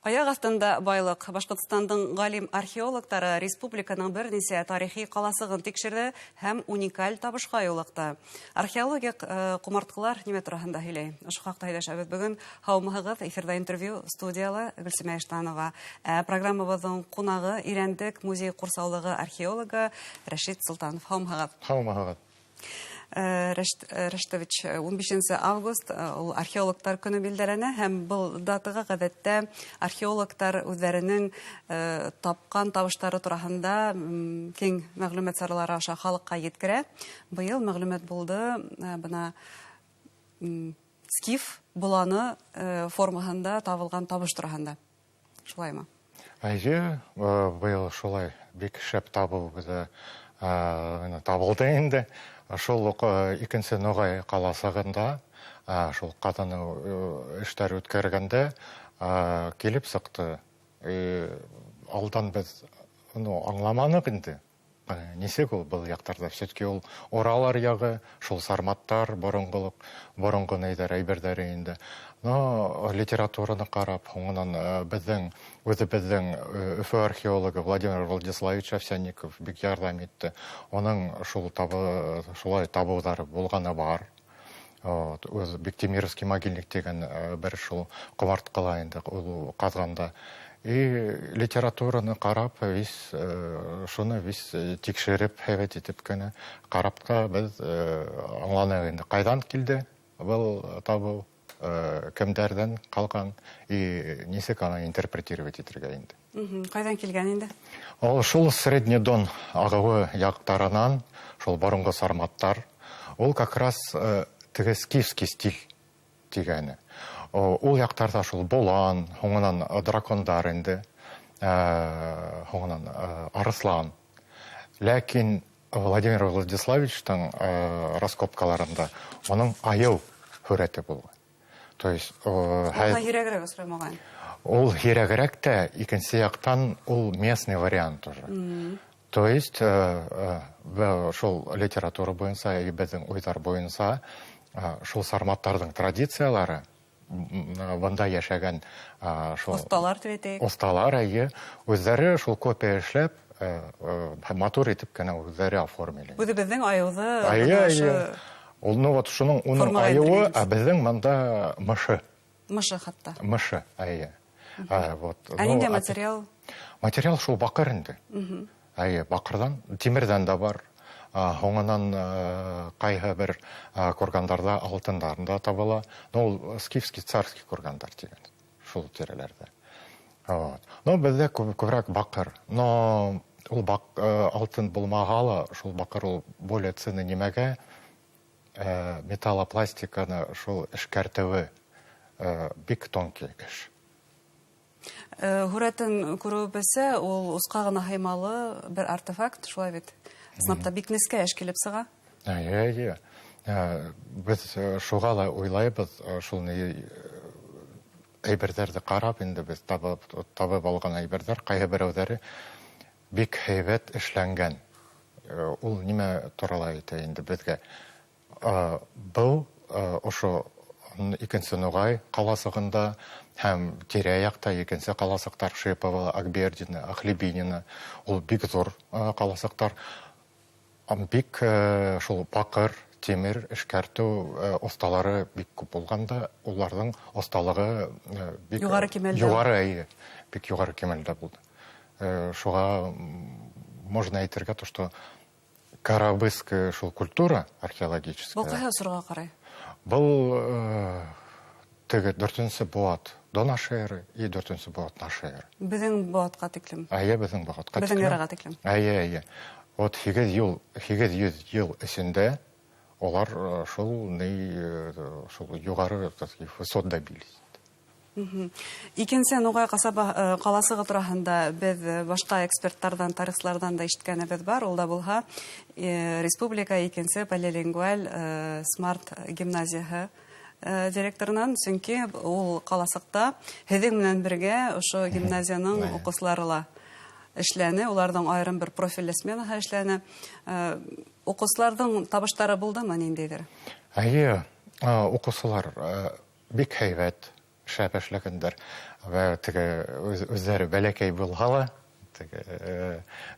Аяк астында байлык. Башкортстандың галим археологтары республиканың берничә тарихи каласыгын тикшерде һәм уникаль табышка юлыкты. Археологик кумарткалар нимә турында һөйләй? Ошо хакта һөйләшәбез бүген. Һаумыгыз, эфирда интервью студиялы Гөлсемә Иштанова. Программабызның кунагы Ирәндек музей курсаулыгы археологы Рәшит Солтанов. Һаумыгыз. Һаумыгыз. Рәштович, 15 август археологтар көне билдәләнә һәм был датага гадәттә археологтар үзләренең тапкан табыштары турында киң мәгълүмат саралары аша халыкка yetkерә. Быел мәгълүмат булды бына скиф буланы формасында табылган табыш турында. Шулаймы? Әйе, быел шулай бик шәп табу табылды инде. Шул икенче Ногай каласыгында шул катыны эшләр үткәргәндә килеп сыкты. Алдан без аңламанык инде. Нисек ул был яктарда? Все-таки ул Оралар ягы, шул Сарматтар, борынгы нәйдәр әйберләре инде. Но литератураны карап, һуңнан безнең Өфө археологы Владимир Владиславович Овсянников бик ярдәм итте. Аның шулай табулары булганы бар. Үз Бектемировский могильник дигән бер шул кумарткала инде ул казганда. Литератураны карап, шуны тикшереп, һәвет итеп кенә карапка без аңланык инде. Кайдан килде был табу, кемдәрдән калган, нисек аны интерпретировать итәргә инде. Кайдан килгән инде? Ул шул Средний Дон агывы яктарынан, шул борынгы Сарматтар, ул как раз теге скифский стиль дигәне. Ул яктарда шул болан, һуңнан дракондар инде, һуңнан арыслан. Ләкин Владимир Владиславовичтың раскопкаларында аның аяу хүрәте булган. То есть һирәгрәк осрамаган. Ул һирәгрәк тә икенче яктан ул местный вариант уже. То есть шул литература буенча, безнең уйлар буенча шул Сарматтарның традициялары бында яшәгән осталар үзләре шул копия эшләп матур итеп кенә үзләре оформили. Үзе безнең аюзы. Ул вот шуның аюы, а безнең монда мышы. Мышы хатта. Мышы, әйе. Вот. Нинди материал? Материал шул бакыр инде. Әйе, бакырдан, тимердән дә бар. Һуңнан кайһы бер кургандарда алтындарында табыла. Ул скифский царский кургандар дигән. Шул тирәләрдә. Но бездә күбрәк бакыр. Но ул алтын булмагалы, шул бакыр ул более ценный нимәгә? Металлопластиканы шул эшкәртүе бик тонкий эш. Хүрәтен күрүбезсә, ул уска гына һаймалы бер артефакт, шулай бит. Снапта бик нескә эшкилеп сыга. Әйе. Без шуга ла уйлайбыз, шул әйберләрне карап инде без табып алган әйберләр, кайһы берәүләре бик һәйбәт эшләнгән. Ул нимә турында әйтә инде безгә? Бу ошо икенче Ногай каласыгында һәм тирә-якта икенче каласыктар Шепово, Акбердино, Ахлебинино, ул бик зур каласыктар. Бик шул бакыр, темир эшкәртү осталары бик күп булганда, уларның осталыгы бик югары кимәлдә. Бик югары кимәлдә булды. Шуга можно әйтергә, что карабыская шул культура археологическая. Бу кайһы сурга карай? Бу теге 4-нче буат до нашей эры и 4-нче буат нашей эры. Безнең буатка тиклем. Әйе, безнең буатка тиклем. Безнең эрага тиклем. Әйе. Вот 800 ел эчендә олар шул югары высот добились. Икенче Ногай каласыгы турында без башка экспертлардан, тарихчылардан да ишеткәнебез бар. Ул да булһа республика икенче полилингваль смарт гимназияһы директорынан, чөнки ул каласыкта һеҙҙең менән бергә ошо гимназияның укучылары ла эшләне, уларның айрым бер профильле сменаһы эшләне. Укучыларның табыштары булдымы ниндидер? Әйе, укучылар бик һәйбәт. шәп эшләгәндәр. Вә үзләре бәләкәй булһа ла,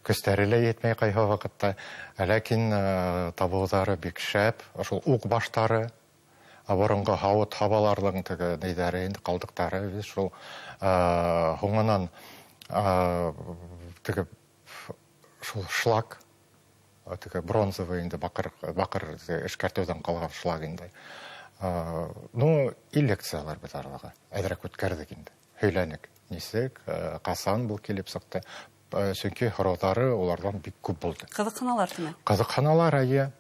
көстәре лә етмәй кайһы вакытта, ләкин табыулары бик шәп, шул ук баштары, борынгы һавыт һабаларлың нидәре инде калдыктары, шул һуңынан шул шлак, бронзовый инде бакыр эшкәртүдән калган шлак инде. Ну, и лекциялар бит арбага. Әҙерәк үткәрдек инде. Һөйләнек. Нисек, ҡасан был килеп сыҡты. Сөнки һорауҙары уларҙан бик күп булды. Ҡыҙыҡһыналар тимәк. Ҡыҙыҡһыналар, әйе.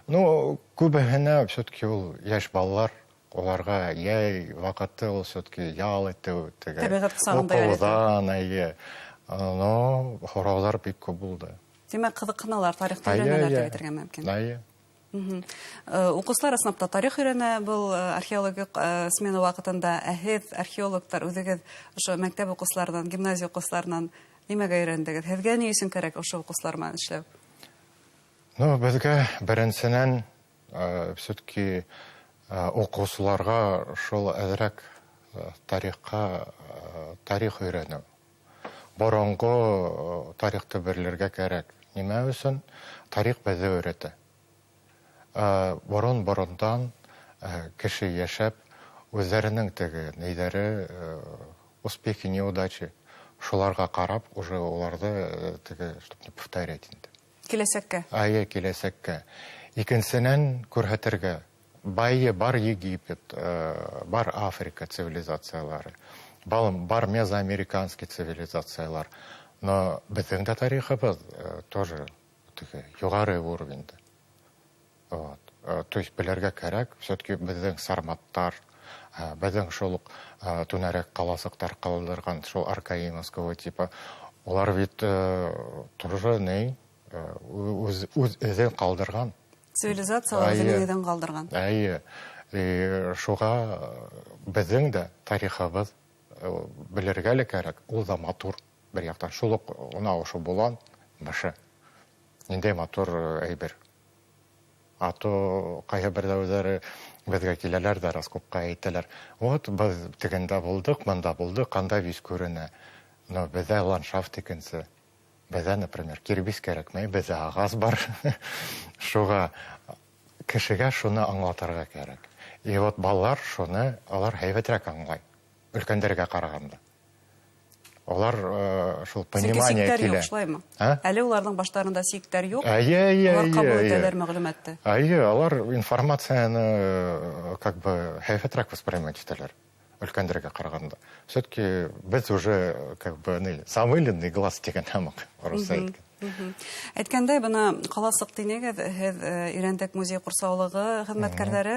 Ну, күбеһенә все-таки ул йәш балалар, уларға йәй ваҡыты ул все-таки ял итеү, тәбиғәт ҡосағында йөрөтөү. уҡыуҙан, әйе. Но һорауҙар бик күп булды. Тимәк, ҡыҙыҡһыналар, тарихты өйрәнәләр дип әйтергә мөмкин. Әйе. Уҡыусылар синафта тарих өйрәнә, был археологик смена ваҡытында. Һеҙ, археологтар, үҙегеҙ ошо мәктәп уҡыусыларынан, гимназия уҡыусыларынан нимәгә өйрәндегеҙ? Һеҙгә ни өсөн кәрәк ошо уҡыусылар менән эшләү? Ну, беҙгә беренсенән все-таки уҡыусыларға шул әҙерәк тарих өйрәнеү. Боронғо тарихты белергә кәрәк. Нимә өсөн? Тарих беҙҙе өйрәтә. Борон-борондан кеше йәшәп, үҙҙәренең нейҙәре, успехи, неудачи, шуларға ҡарап, уже уларҙы, чтобы не повторять инде. Киләсәккә. Айы, киләсәккә. Икенсенән күрһәтергә. Бар Египет, бар Африка цивилизациялары, бар мезоамериканский цивилизациялар. Но беҙҙең дә тарихыбыҙ тоже юғары уровеньда. То есть белергә кәрәк, все-таки беҙҙең сарматтар, беҙҙең шул түнәрәк ҡаласыҡтар ҡалдырған, шул аркаимовского типа, улар бит тоже үҙ эҙен ҡалдырған. Цивилизациялар үҙенең эҙен ҡалдырған. Әйе. Шуға беҙҙең дә тарихыбыҙ белергә лә кәрәк. Ул да матур бер яҡтан. Шул уҡ ошо булан, башы. Ниндәй матур әйбер. Ато ҡайһы бер дәүҙәре беҙгә киләләр ҙә раскопка әйтәләр. Вот беҙ тегендә булдык, мында булдык, ҡандай вис күренә. Но беҙҙә ландшафт икенсе. Беҙҙә, например, кирбис кәрәкмәй, беҙҙә ағас бар. Шуға кешегә шуны аңлатырға кәрәк. И вот балалар шуны, алар һәйбәтрәк аңлай. Өлкәндәргә ҡарағанда. Олар шул понимание килә. Сиктәр юҡ, шулаймы? Әле уларҙың баштарында сиктәр юҡ. Улар ҡабул итәләр мәғлүмәтте. Әйе, алар информацияны как бы һәйбәтрәк воспринимать итәләр. Өлкәндәргә ҡарағанда. Все-таки беҙ уже как бы замыленный глаз тигән һәмәк. Орысса әйткән. Әйткәндәй, бына ҡаласыҡ тинегеҙ, һеҙ Ирәндәк музей ҡорсаулығы хеҙмәткәрҙәре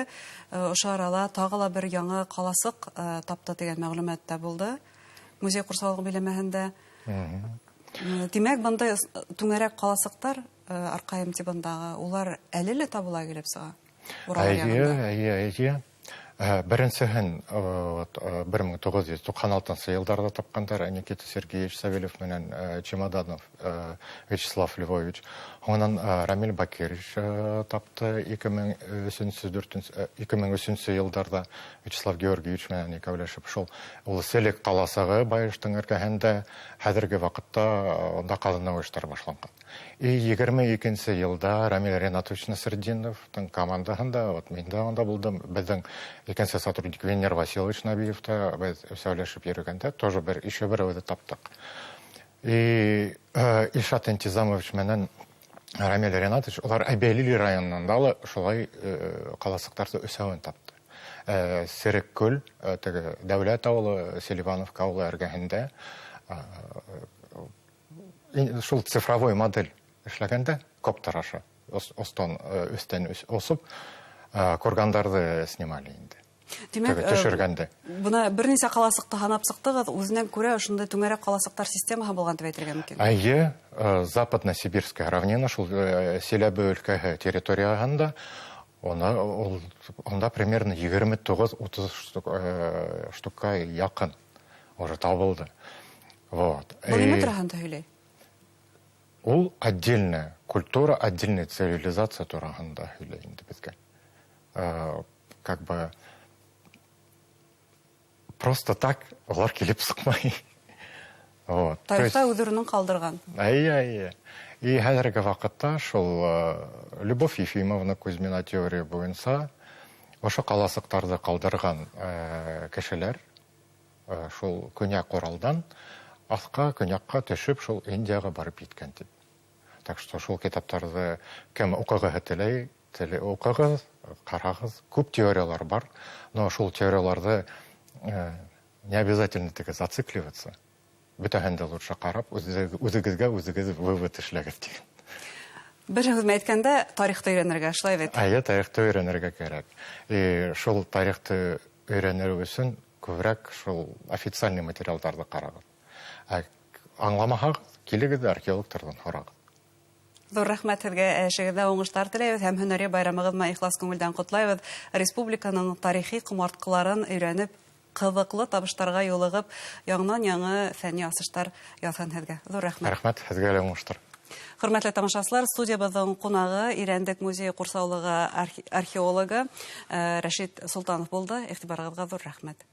ошо арала тағы ла бер яңы ҡаласыҡ тапты тигән мәғлүмәт тә булды. Музей ҡорсаулығы биләмәһендә. Тимәк, бындай түңәрәк ҡаласыҡтар арҡайым тибындағы, улар әле лә табыла килеп сыға? Әйе. Беренсеһен 1996 йылдарда тапҡандар, Никита Сергеевич Савельев менән Чемоданов Вячеслав Львович. Һуңынан Рамиль Бакирич тапты 2003 йылдарда Вячеслав Георгиевич менән икәүләшеп. Шул ул Селек ҡаласығы Байыштың эргәһендә хәҙерге ваҡытта онда ҡаҙынау эштәре башланған. И 22 йылда Рамиль Ренатович Насырдиновтың командаһында, мин дә онда булдым, беҙҙең икенсе сотрудник Венер Васильевич Набиев та беҙ сөйләшеп йөрөгәндә, тоже ишә берәүҙе таптыҡ. И Ишат Интизамович менән Рамиль Ренатович, улар Әбәлили районында ла шулай ҡаласыҡтарҙы өсәүен тапты. Сереккүл, Дәүләт ауылы, Селивановка ауылы эргәһендә шул цифровой модель эшләгәндә, коптер аша, өстән осоп, кургандарҙы снимали инде. Төшөргәнде. Бына бер нисә ҡаласыҡты һанап сыҡтығыҙ, үҙенән күрә ошондай түңәрәк ҡаласыҡтар системаһы булған дип әйтергә мөмкин. Әйе, Западно-Сибирская равнина, шул Селәбе өлкәһе территорияһында, онда примерно 29-30 штукка яҡын уже табылды. Бұл нимә тураһында һөйләй? Ул отдельная культура, отдельная цивилизация тураһында һөйләй инде беҙгә. Как бы просто так олар килеп сыкмай. Вот. Тарихта үҙ калдырган. Ай. И хәзерге вакытта шул Любовь Ефимовна Кузьмина теория буенча ошо каласыктарды калдырган кешеләр шул Көньяк Уралдан аска көньякка төшүп шул Индияга барып киткән дип. Так что шул китаптарды кем укыгы теләй, укыгыз, карагыз. Күп теориялар бар, но шул теорияларды не обязательно тиге зацикливаться. Бөтәһен дә лучше карап, үзегезгә вывод эшләгез дигән. Бер һүз әйткәндә, тарихты өйрәнергә, шулай бит. Тарихты өйрәнергә кирәк. И шул тарихты өйрәнер өчен күбрәк шул официальный материалларны карагыз. Аңламаһагыз, килегез археологтардан сорагыз. Зур рәхмәт һеҙгә, эшегеҙҙә уңыштар теләйбеҙ һәм һөнәри байрамығыҙ ихлас күңелдән ҡотлайбыҙ. Республиканың тарихи ҡомартҡыларын өйрәнеп, ҡыҙыҡлы табыштарға юлығып, яңынан-яңы фәнни асыштар яҙһын һеҙгә. Зур рәхмәт. Рәхмәт, һеҙгә лә уңыштар. Хөрмәтле тамашасылар, студиябыҙҙың ҡунағы Ирәндек музейы ҡурсаулығы археологы Рәшит Солтанов булды. Иғтибарығыҙға зур рәхмәт.